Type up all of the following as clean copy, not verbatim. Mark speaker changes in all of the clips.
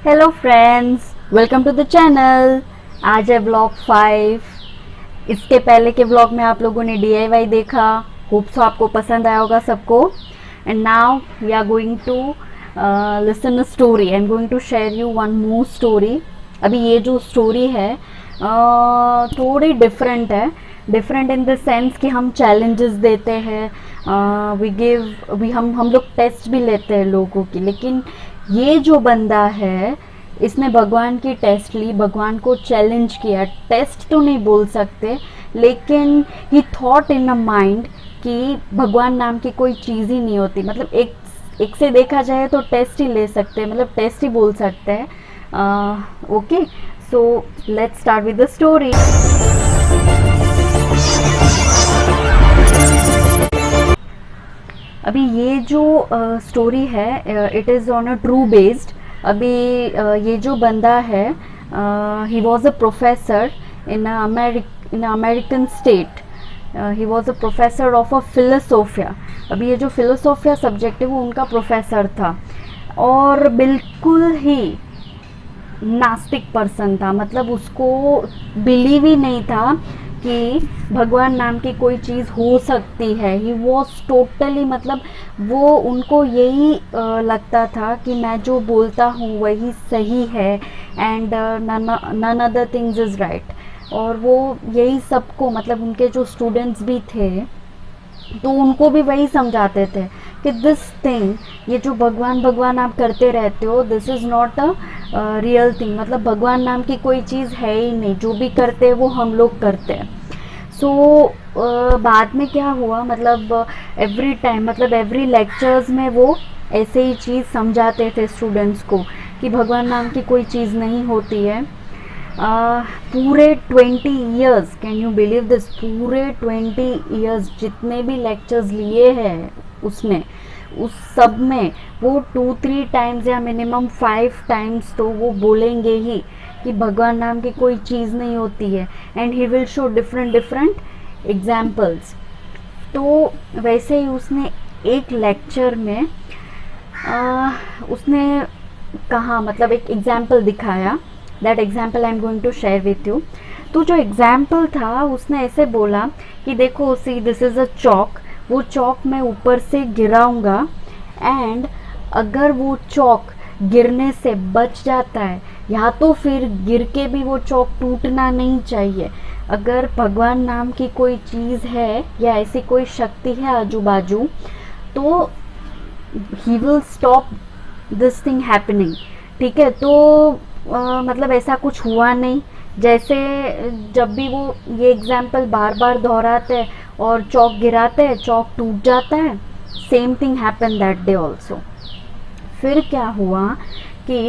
Speaker 1: Hello friends, welcome to the channel. आज है vlog 5। इसके पहले के व्लॉग में आप लोगों ने डीआईवाई देखा। होप सो आपको पसंद आया होगा सबको। And now we are going to listen a story. I am going to share you one more story. अभी ये जो स्टोरी है थोड़ी डिफरेंट है। डिफरेंट इन द सेंस कि हम चैलेंजेस देते हैं, वी गिव वी हम लोग टेस्ट भी लेते हैं लोगों की। लेकिन ये जो बंदा है, इसने भगवान की टेस्ट ली, भगवान को चैलेंज किया। टेस्ट तो नहीं बोल सकते, लेकिन ही थॉट इन अ माइंड कि भगवान नाम की कोई चीज़ ही नहीं होती। मतलब एक से देखा जाए तो टेस्ट ही ले सकते हैं, मतलब टेस्ट ही बोल सकते हैं। Okay, so let's start with the story. अभी ये जो स्टोरी है, it is on a true based. अभी ये जो बंदा है, he was a professor in American state. He was a professor of a philosophia. अभी ये जो फिलोसोफिया सब्जेक्ट है वो उनका प्रोफेसर था, और बिल्कुल ही नास्तिक पर्सन था। मतलब उसको बिलीव ही नहीं था कि भगवान नाम की कोई चीज़ हो सकती है। ही वॉज टोटली, मतलब वो उनको यही लगता था कि मैं जो बोलता हूँ वही सही है, and none other things is right. और वो यही सबको, मतलब उनके जो स्टूडेंट्स भी थे तो उनको भी वही समझाते थे कि दिस थिंग, ये जो भगवान भगवान आप करते रहते हो, this is not a real thing. मतलब भगवान नाम की कोई चीज़ है ही नहीं, जो भी करते हैं वो हम लोग करते हैं। सो बाद में क्या हुआ, मतलब एवरी टाइम, मतलब एवरी लेक्चर्स में वो ऐसे ही चीज़ समझाते थे स्टूडेंट्स को कि भगवान नाम की कोई चीज़ नहीं होती है। पूरे 20 years, can you believe this, पूरे 20 ईयर्स जितने भी लेक्चर्स लिए हैं उसने, उस सब में वो 2-3 टाइम्स या मिनिमम 5 टाइम्स तो वो बोलेंगे ही कि भगवान नाम की कोई चीज़ नहीं होती है। And he will show different different examples. तो वैसे ही उसने एक लेक्चर में उसने कहा, मतलब एक एग्जाम्पल दिखाया। That example I am going to share with you. तो जो एग्जाम्पल था उसने ऐसे बोला कि देखो, सी दिस इज़ अ चौक। वो चौक मैं ऊपर से गिराऊंगा, एंड अगर वो चौक गिरने से बच जाता है, या तो फिर गिर के भी वो चौक टूटना नहीं चाहिए। अगर भगवान नाम की कोई चीज़ है या ऐसी कोई शक्ति है आजू बाजू, तो he will stop this thing happening. ठीक है, तो मतलब ऐसा कुछ हुआ नहीं। जैसे जब भी वो ये एग्जाम्पल बार बार दोहराते हैं और चौक गिराते हैं, चौक टूट जाता है। Same thing happen that day also. फिर क्या हुआ कि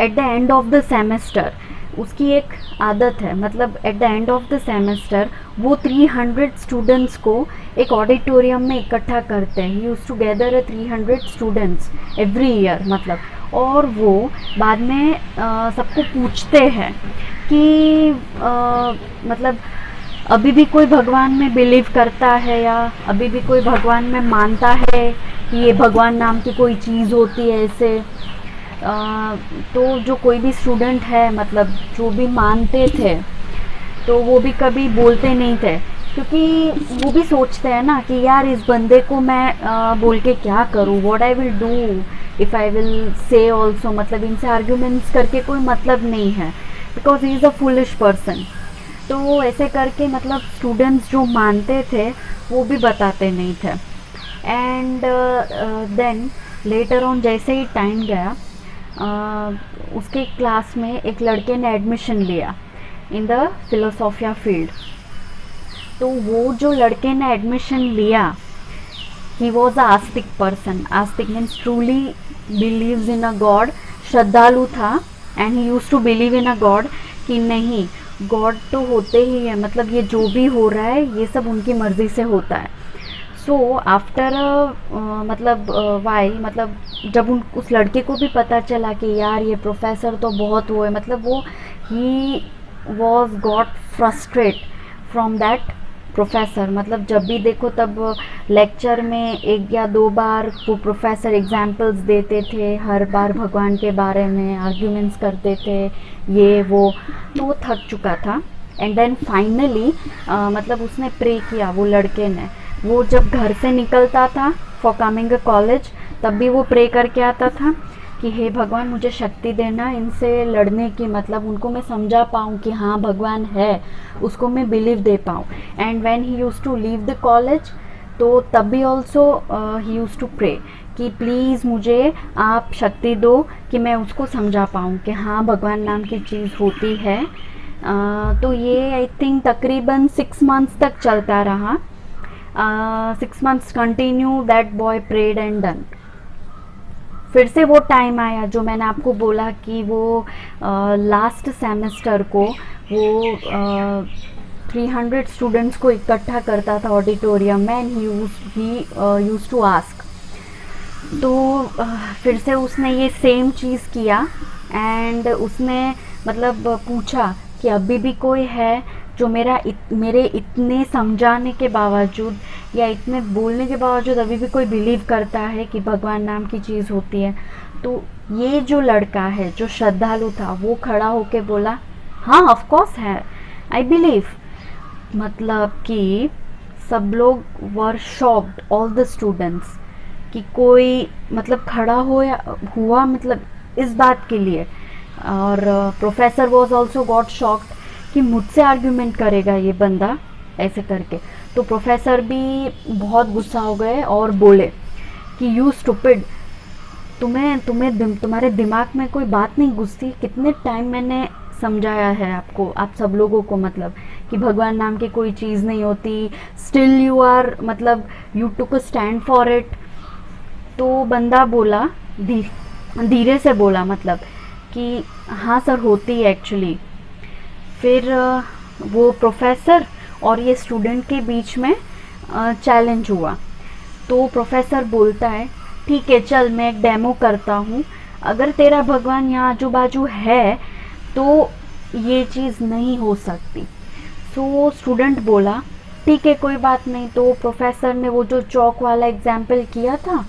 Speaker 1: at the end of the semester, उसकी एक आदत है, मतलब at the end of the semester वो 300 स्टूडेंट्स को एक ऑडिटोरियम में इकट्ठा करते हैं। He use to gather 300 students every year, मतलब। और वो बाद में सबको पूछते हैं कि मतलब अभी भी कोई भगवान में बिलीव करता है, या अभी भी कोई भगवान में मानता है कि ये भगवान नाम की कोई चीज़ होती है ऐसे। तो जो कोई भी स्टूडेंट है, मतलब जो भी मानते थे, तो वो भी कभी बोलते नहीं थे, क्योंकि वो भी सोचते हैं ना कि यार इस बंदे को मैं बोल के क्या करूँ, what I will do if I will say also. मतलब इनसे आर्ग्यूमेंट्स करके कोई मतलब नहीं है, because he is a foolish person. तो ऐसे करके, मतलब स्टूडेंट्स जो मानते थे वो भी बताते नहीं थे। एंड देन लेटर ऑन, जैसे ही टाइम गया, उसके क्लास में एक लड़के ने एडमिशन लिया इन द फिलोसोफिया फील्ड। तो वो जो लड़के ने एडमिशन लिया, ही वॉज अ आस्तिक पर्सन। आस्तिक means truly believes in a god, श्रद्धालु था। And he use to believe in a god कि नहीं, गॉड तो होते ही है, मतलब ये जो भी हो रहा है ये सब उनकी मर्ज़ी से होता है। सो आफ्टर मतलब वाई, मतलब जब उस लड़के को भी पता चला कि यार ये प्रोफेसर तो बहुत वो है, मतलब वो he was got frustrate from that professor, मतलब जब भी देखो तब लेक्चर में 1 या 2 बार वो प्रोफेसर एग्जाम्पल्स देते थे, हर बार भगवान के बारे में आर्ग्यूमेंट्स करते थे, ये वो, तो वो थक चुका था। एंड देन फाइनली मतलब उसने प्रे किया, वो लड़के ने, वो जब घर से निकलता था फॉर कमिंग अ कॉलेज, तब भी वो प्रे करके आता था कि हे भगवान मुझे शक्ति देना इनसे लड़ने की, मतलब उनको मैं समझा पाऊँ कि हाँ भगवान है, उसको मैं बिलीव दे पाऊँ। And when he used to leave the college, तो तब भी also he used to pray कि प्लीज़ मुझे आप शक्ति दो कि मैं उसको समझा पाऊँ कि हाँ भगवान नाम की चीज़ होती है। तो ये आई थिंक तकरीबन 6 मंथ्स तक चलता रहा। 6 months continue that boy prayed and done. फिर से वो टाइम आया जो मैंने आपको बोला कि वो लास्ट सेमेस्टर को वो 300 स्टूडेंट्स को इकट्ठा करता था ऑडिटोरियम में, and he used to ask. तो फिर से उसने ये सेम चीज़ किया एंड उसने मतलब पूछा कि अभी भी कोई है जो मेरे इतने समझाने के बावजूद या इतने बोलने के बावजूद अभी भी कोई बिलीव करता है कि भगवान नाम की चीज़ होती है। तो ये जो लड़का है जो श्रद्धालु था वो खड़ा होके बोला हाँ ऑफ कोर्स है, आई बिलीव। मतलब कि सब लोग were shocked, all the students, कि कोई मतलब खड़ा हुआ मतलब इस बात के लिए। और professor was also got shocked कि मुझसे आर्ग्यूमेंट करेगा ये बंदा ऐसे करके। तो प्रोफेसर भी बहुत गुस्सा हो गए और बोले कि यू स्टूपिड, तुम्हारे दिमाग में कोई बात नहीं घुसती, कितने टाइम मैंने समझाया है आपको, आप सब लोगों को, मतलब कि भगवान नाम की कोई चीज़ नहीं होती, स्टिल यू आर मतलब you took a stand for it. तो बंदा बोला, धीरे से बोला, मतलब कि हाँ सर होती है एक्चुअली। फिर वो प्रोफेसर और ये स्टूडेंट के बीच में चैलेंज हुआ। तो प्रोफेसर बोलता है ठीक है चल मैं एक डेमो करता हूँ, अगर तेरा भगवान यहाँ आजू बाजू है तो ये चीज़ नहीं हो सकती। सो स्टूडेंट बोला ठीक है कोई बात नहीं। तो प्रोफेसर ने वो जो चौक वाला एग्जाम्पल किया था,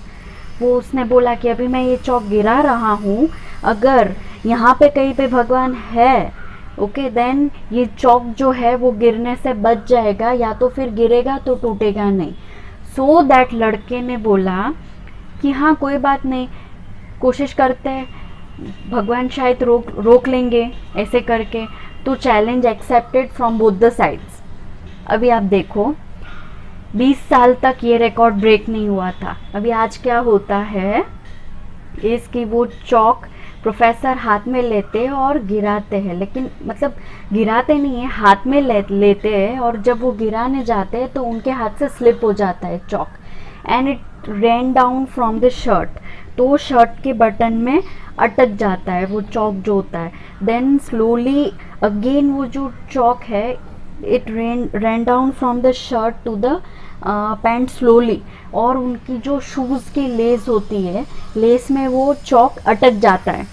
Speaker 1: वो उसने बोला कि अभी मैं ये चौक गिरा रहा हूँ, अगर यहाँ पे कहीं पे भगवान है ओके देन ये चौक जो है वो गिरने से बच जाएगा, या तो फिर गिरेगा तो टूटेगा नहीं। सो दैट लड़के ने बोला कि हाँ कोई बात नहीं, कोशिश करते हैं, भगवान शायद रोक लेंगे ऐसे करके। तो challenge accepted from both the sides. अभी आप देखो 20 साल तक ये रिकॉर्ड ब्रेक नहीं हुआ था। अभी आज क्या होता है इसकी वो चौक प्रोफेसर हाथ में लेते हैं और गिराते हैं, लेकिन मतलब गिराते नहीं है, हाथ में लेते हैं, और जब वो गिराने जाते हैं तो उनके हाथ से स्लिप हो जाता है chalk and it rain down from the shirt. तो शर्ट के बटन में अटक जाता है वो चौक जो होता है। देन स्लोली अगेन वो जो चौक है it rain down from the shirt to the pant slowly, और उनकी जो शूज़ की लेस होती है, लेस में वो चौक अटक जाता है,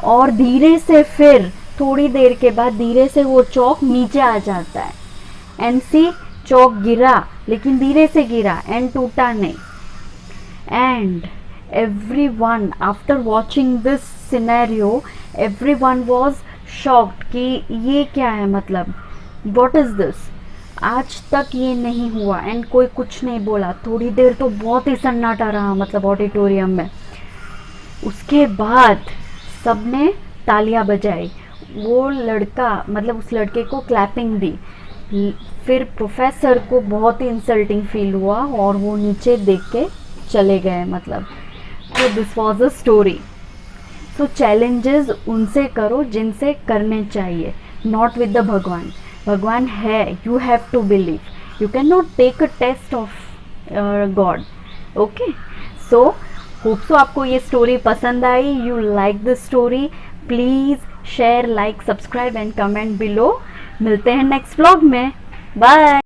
Speaker 1: और धीरे से फिर थोड़ी देर के बाद धीरे से वो चौक नीचे आ जाता है। एंड सी चौक गिरा लेकिन धीरे से गिरा एंड टूटा नहीं। And everyone after watching this scenario everyone was shocked कि ये क्या है, मतलब what is this, आज तक ये नहीं हुआ। एंड कोई कुछ नहीं बोला, थोड़ी देर तो बहुत ही सन्नाटा रहा मतलब ऑडिटोरियम में। उसके बाद सबने तालियां बजाई, वो लड़का मतलब उस लड़के को क्लैपिंग दी। फिर प्रोफेसर को बहुत ही इंसल्टिंग फील हुआ और वो नीचे देख के चले गए मतलब। तो this was a story. So challenges उनसे करो जिनसे करने चाहिए, नॉट विद द भगवान। भगवान है, you have to believe, you can not take a test of God. Okay, so hope so आपको ये स्टोरी पसंद आई, you like the story. Please share, like, subscribe and comment below. मिलते हैं next vlog में, बाय।